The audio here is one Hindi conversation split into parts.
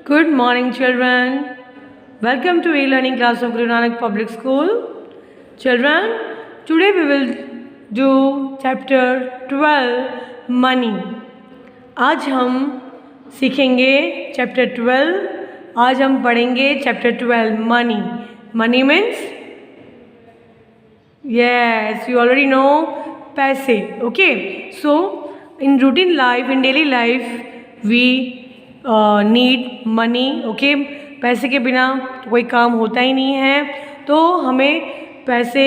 Good morning, children. Welcome to e-learning class of Guru Nanak Public School. Children, today we will do chapter 12 Money. आज हम सीखेंगे chapter 12. आज हम पढ़ेंगे chapter 12 Money. Money means yes, you already know पैसे. Okay. So in routine life, in daily life, we need money. Okay, पैसे के बिना तो कोई काम होता ही नहीं है. तो हमें पैसे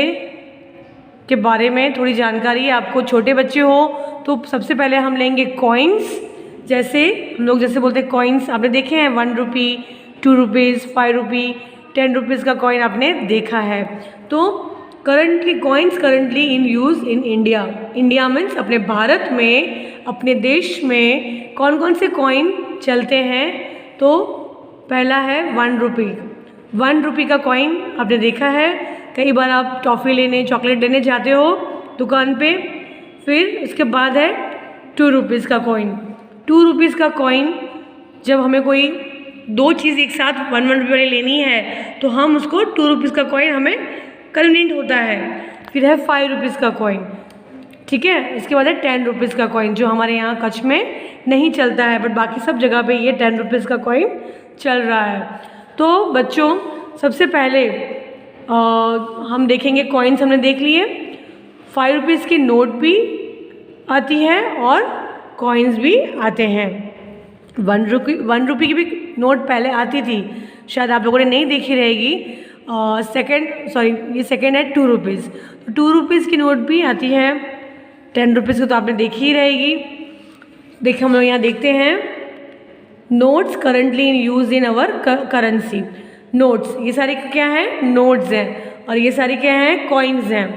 के बारे में थोड़ी जानकारी है. आपको छोटे बच्चे हो तो सबसे पहले हम लेंगे कॉइन्स. जैसे हम लोग जैसे बोलते हैं कॉइन्स, आपने देखे हैं 1 रुपी, 2 रुपीज़, 5 रुपी, 10 रुपीज़ का कॉइन आपने देखा है. तो coins currently in use in India. India means अपने भारत में, अपने देश में कौन कौन से कॉइन चलते हैं. तो पहला है 1 रुपी. 1 रुपी का कॉइन आपने देखा है. कई बार आप टॉफ़ी लेने, चॉकलेट लेने जाते हो दुकान पे. फिर इसके बाद है 2 रुपीज़ का कॉइन. 2 रुपीज़ का कॉइन जब हमें कोई दो चीज़ एक साथ 1 रुपये वाली लेनी है तो हम उसको 2 रुपीज़ का कॉइन हमें कन्वीनियंट होता है. फिर है 5 रुपीज़ का कॉइन. ठीक है. इसके बाद है 10 रुपीज़ का कॉइन जो हमारे यहाँ कच्छ में नहीं चलता है, बट बाकी सब जगह पे ये 10 रुपीज़ का कॉइन चल रहा है. तो बच्चों सबसे पहले हम देखेंगे कॉइन्स. हमने देख लिए. 5 रुपीज़ की नोट भी आती है और कॉइन्स भी आते हैं. 1 रुपी की भी नोट पहले आती थी, शायद आप लोगों ने नहीं देखी रहेगी. ये सेकेंड है 2 रुपीज़. तो 2 रुपीज़ की नोट भी आती है. 10 रुपीज़ की तो आपने देखी ही रहेगी. देखिए हम लोग यहाँ देखते हैं notes currently in use in our currency. Notes, ये सारे क्या हैं? नोट्स हैं. और ये सारे क्या हैं? कॉइन्स हैं.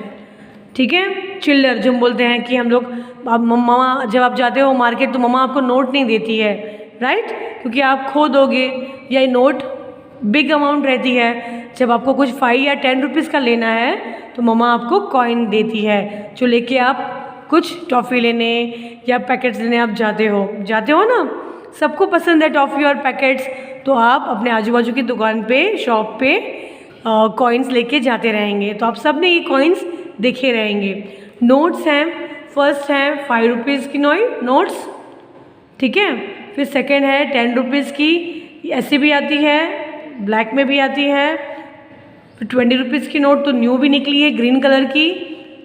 ठीक है. चिल्लर जो हम बोलते हैं कि हम लोग, मम्मा जब आप जाते हो मार्केट तो मम्मा आपको नोट नहीं देती है, राइट? क्योंकि आप खो दोगे, या नोट बिग अमाउंट रहती है. जब आपको कुछ 5 या 10 रुपीज़ का लेना है तो मम्मा आपको कॉइन देती है, जो लेके आप कुछ टॉफ़ी लेने या पैकेट्स लेने आप जाते हो ना. सबको पसंद है टॉफ़ी और पैकेट्स. तो आप अपने आजू बाजू की दुकान पे, शॉप पे कॉइन्स लेके जाते रहेंगे. तो आप सब ने ये कॉइन्स देखे रहेंगे. नोट्स हैं. फर्स्ट हैं 5 रुपीज़ की नोट्स. ठीक है. फिर सेकंड है 10 रुपीज़ की. ऐसी भी आती है, ब्लैक में भी आती है. फिर 20 रुपीज़ की नोट तो न्यू भी निकली है, ग्रीन कलर की.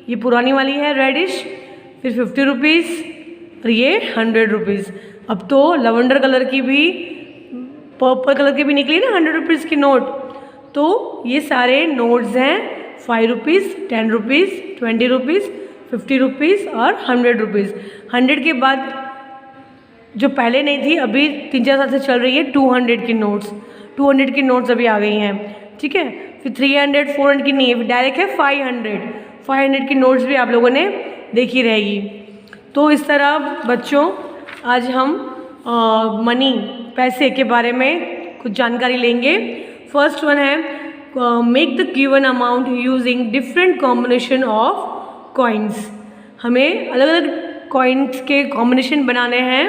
ये पुरानी वाली है, रेडिश. फिर 50 रुपीज़ और ये 100 रुपीज़. अब तो लवेंडर कलर की भी, पर्पल कलर की भी निकली ना 100 रुपीज़ की नोट. तो ये सारे नोट्स हैं 5 रुपीज़, 10 रुपीज़, 20 रुपीज़, 50 रुपीज़ और 100 रुपीज़. 100 के बाद जो पहले नहीं थी, अभी 3-4 साल से चल रही है 200 की नोट्स. 200 की नोट्स अभी आ गई हैं. ठीक है. फिर 300, 400 की नहीं है, डायरेक्ट है 500 की नोट्स भी आप लोगों ने देखी रहेगी. तो इस तरह बच्चों आज हम मनी, पैसे के बारे में कुछ जानकारी लेंगे. फर्स्ट वन है make the given amount using different combination of coins. हमें अलग अलग कॉइन्स के कॉम्बिनेशन बनाने हैं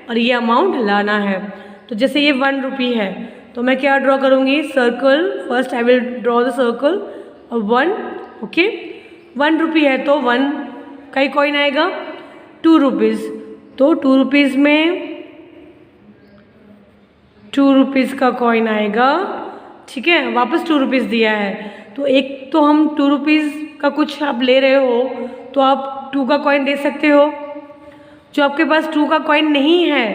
और ये अमाउंट लाना है. तो जैसे ये 1 रुपी है तो मैं क्या ड्रॉ करूँगी? Circle. First I will draw the circle और 1. ओके. 1 रुपी है तो 1 का ही कॉइन आएगा. 2 रुपीज़ तो 2 रुपीज़ में 2 रुपीज़ का कॉइन आएगा. ठीक है. वापस 2 रुपीज़ दिया है तो एक तो हम 2 रुपीज़ का कुछ आप ले रहे हो तो आप 2 का कॉइन दे सकते हो. जो आपके पास 2 का कॉइन नहीं है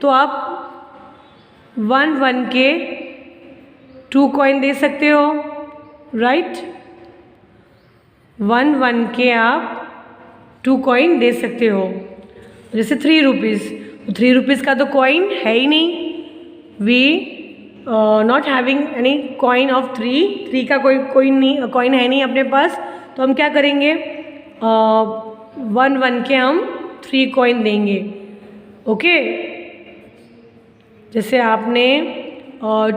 तो आप 1 के 2 कॉइन दे सकते हो, राइट? 1 के आप 2 कॉइन दे सकते हो. जैसे 3 रुपीज़, 3 रुपीज़ का तो कॉइन है ही नहीं. We not having any coin of 3 का कोई कॉइन है नहीं अपने पास. तो हम क्या करेंगे? 1 के हम 3 कॉइन देंगे. ओके. जैसे आपने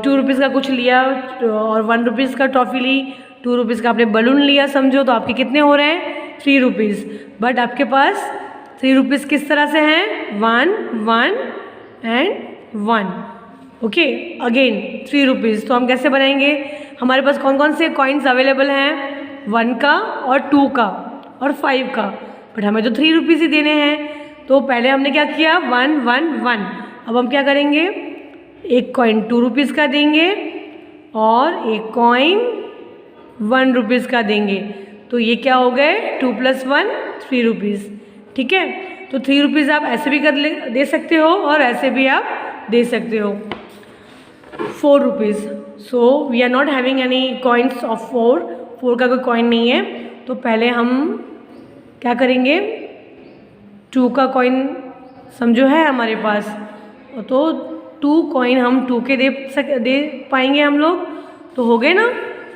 2 रुपीज़ का कुछ लिया और 1 रुपीज़ का टॉफ़ी ली, 2 रुपीज़ का आपने बलून लिया समझो, तो आपके कितने हो रहे हैं? 3 रुपीज़. बट आपके पास 3 रुपीज़ किस तरह से हैं? 1 1 एंड 1. Okay, again 3 rupees. तो हम कैसे बनाएंगे, हमारे पास कौन कौन से कॉइन्स अवेलेबल हैं, 1 का और 2 का और 5 का, बट हमें तो 3 रुपीज़ ही देने हैं। तो पहले हमने क्या किया, 1 1 1। अब हम क्या करेंगे, एक कॉइन 2 रुपीज़ का देंगे और एक कॉइन 1 रुपीज़ का देंगे। तो ये क्या हो गए, 2 + 1 3 रुपीज़। ठीक है, तो 3 रुपीज़ आप ऐसे भी दे सकते हो और ऐसे भी आप दे सकते हो। 4 rupees, so we are not having any coins of 4 का कोई कॉइन नहीं है। तो पहले हम क्या करेंगे, 2 का कॉइन समझो है हमारे पास, तो 2 कॉइन हम 2 के दे पाएंगे हम लोग। तो हो गए ना,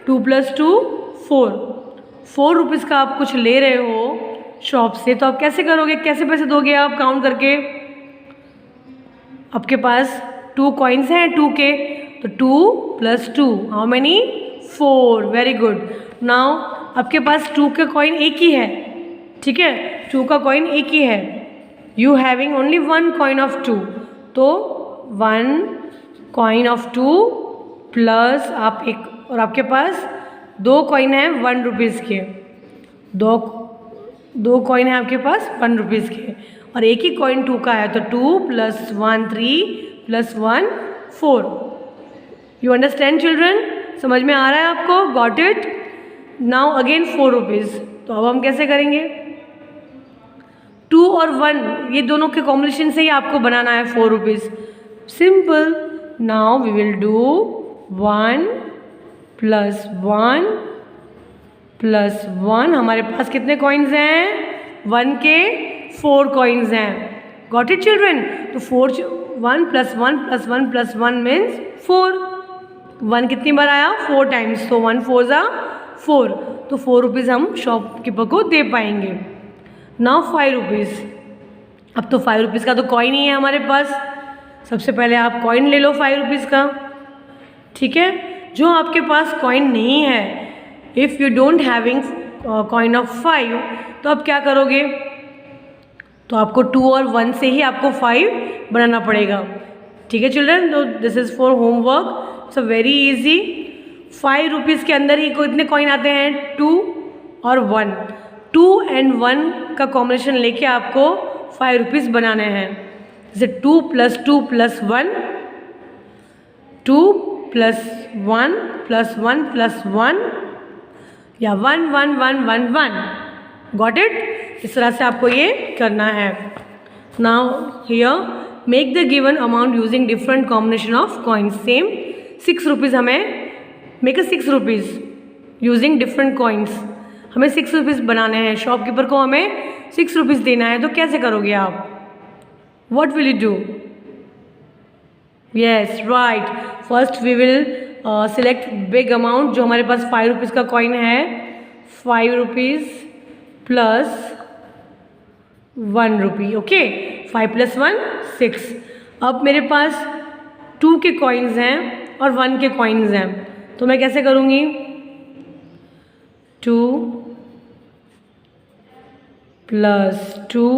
2 + 2 4 रुपीज़ का आप कुछ ले रहे हो शॉप से, तो आप कैसे करोगे, कैसे पैसे दोगे आप काउंट करके। आपके पास 2 कॉइन्स हैं 2 के, तो 2 + 2 how many, 4। Very good. Now आपके पास 2 का कॉइन एक ही है, ठीक है, 2 का कॉइन एक ही है, you having only 1 coin of 2। तो 1 कॉइन ऑफ 2 प्लस आप एक, और आपके पास 2 कॉइन हैं 1 रुपीज़ के, दो कॉइन है आपके पास 1 रुपीज़ के, और एक ही कॉइन 2 का है। तो 2 + 1 3 + 1 4। यू अंडरस्टैंड चिल्ड्रन, समझ में आ रहा है आपको, got it. Now again 4 rupees. तो अब हम कैसे करेंगे, 2 और 1 ये दोनों के कॉम्बिनेशन से ही आपको बनाना है 4 rupees. Simple. Now we will do 1 + 1 + 1। हमारे पास कितने कॉइन्स हैं, 1 के 4 कॉइन्स हैं। Got it children. तो 1 + 1 + 1 + 1 मीन्स 4। 1 कितनी बार आया, 4 टाइम्स, तो 1 4 ज़ा 4। तो 4 रुपीज़ हम शॉपकीपर को दे पाएंगे। Now 5 rupees. अब तो 5 रुपीज़ का तो कॉइन ही है हमारे पास। सबसे पहले आप कॉइन ले लो 5 रुपीज़ का, ठीक है। जो आपके पास कॉइन नहीं है, if you don't having coin of 5, तो आप क्या करोगे, तो आपको 2 और 1 से ही आपको 5 बनाना पड़ेगा, ठीक है चिल्ड्रन। तो this is for homework, it's a very easy. 5 rupees के अंदर ही कितने कॉइन आते हैं, 2 और 1। 2 और 1 का कॉम्बिनेशन लेके आपको 5 रुपीज़ बनाने हैं। जैसे 2 + 2 + 1, 2 + 1 + 1 + 1, या 1 1 1 1 1। Got it. इस तरह से आपको ये करना है। Now here make the given amount using different combination of coins. Same 6 rupees, हमें make a 6 rupees using different coins. हमें 6 रुपीज़ बनाने हैं, शॉपकीपर को हमें 6 रुपीज़ देना है। तो कैसे करोगे आप, what will you do. Yes right, first we will select big amount. जो हमारे पास 5 रुपीज़ का कॉइन है, 5 रुपीज़ + 1 रुपी, ओके। 5 + 1 6। अब मेरे पास 2 के कॉइन्स हैं और 1 के कॉइन्स हैं, तो मैं कैसे करूँगी, 2 + 2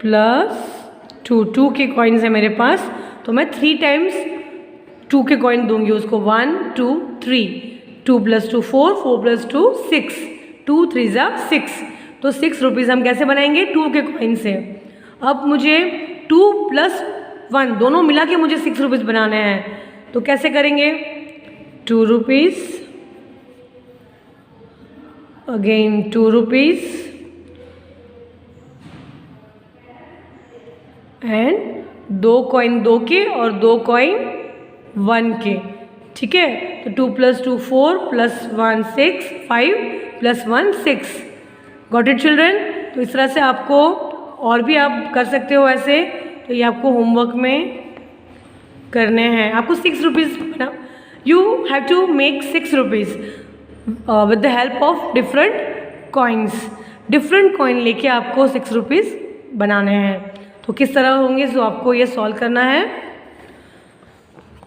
+ 2। 2 के कॉइन्स हैं मेरे पास, तो मैं 3 टाइम्स 2 के कॉइन दूंगी उसको, 1 2 3। 2 + 2 4, 4 + 2 6, 2 3 ज़ा 6। तो 6 रुपीज़ हम कैसे बनाएंगे, 2 के कॉइन से। अब मुझे 2 + 1 दोनों मिला के मुझे 6 रुपीज़ बनाने हैं, तो कैसे करेंगे, 2 rupees, again 2 rupees and 2 coin 2 के और 2 कॉइन 1 के, ठीक है। तो 2 + 2 4 + 1 6, 5 + 1 6। Got it children. तो इस तरह से आपको और भी आप कर सकते हो ऐसे। तो ये आपको होमवर्क में करने हैं। आपको 6 रुपीज़ बना, you have to make 6 rupees with the help of different coins. Different coin लेके आपको 6 रुपीज़ बनाने हैं। तो किस तरह होंगे, जो आपको ये सॉल्व करना है।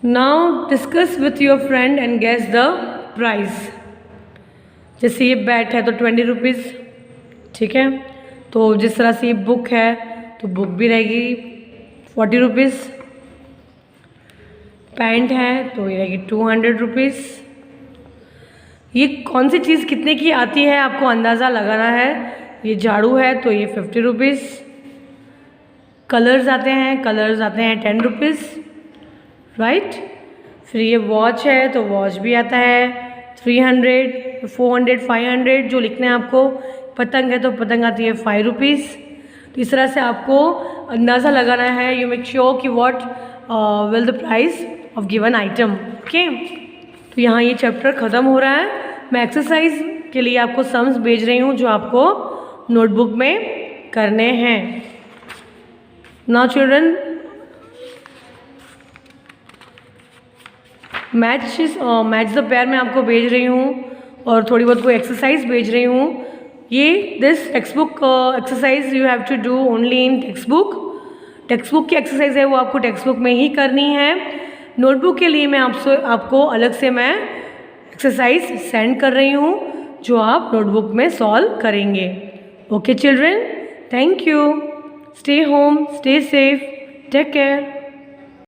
Now discuss with your friend and guess the price. जैसे ये बैट है तो 20 रुपीज़, ठीक है। तो जिस तरह से ये बुक है तो बुक भी रहेगी 40 रुपीज़। पैंट है तो ये रहेगी 200 रुपीज़। ये कौन सी चीज़ कितने की आती है आपको अंदाज़ा लगाना है। ये झाड़ू है तो ये 50 रुपीज़। कलर्स आते हैं 10 रुपीज़, राइट। फिर ये वॉच है तो वॉच भी आता है 300, 400, 500 जो लिखना है आपको। पतंग है तो पतंग आती है 5 रुपीज़। तो इस तरह से आपको अंदाज़ा लगाना है। यू मेक श्योर कि what will the price of given item. Okay, तो यहाँ ये चैप्टर ख़त्म हो रहा है। मैं एक्सरसाइज के लिए आपको सम्स भेज रही हूँ जो आपको नोटबुक में करने हैं। Now children, match the pair मैं आपको भेज रही हूँ और थोड़ी बहुत कोई एक्सरसाइज भेज रही हूँ। ये this text book exercise you have to do only in text book. Text book की एक्सरसाइज है वो आपको टेक्स्ट बुक में ही करनी है। नोटबुक के लिए मैं आपको अलग से मैं एक्सरसाइज सेंड कर रही हूँ जो आप नोटबुक में सॉल्व करेंगे। Okay children, thank you. Stay home, stay safe, take care.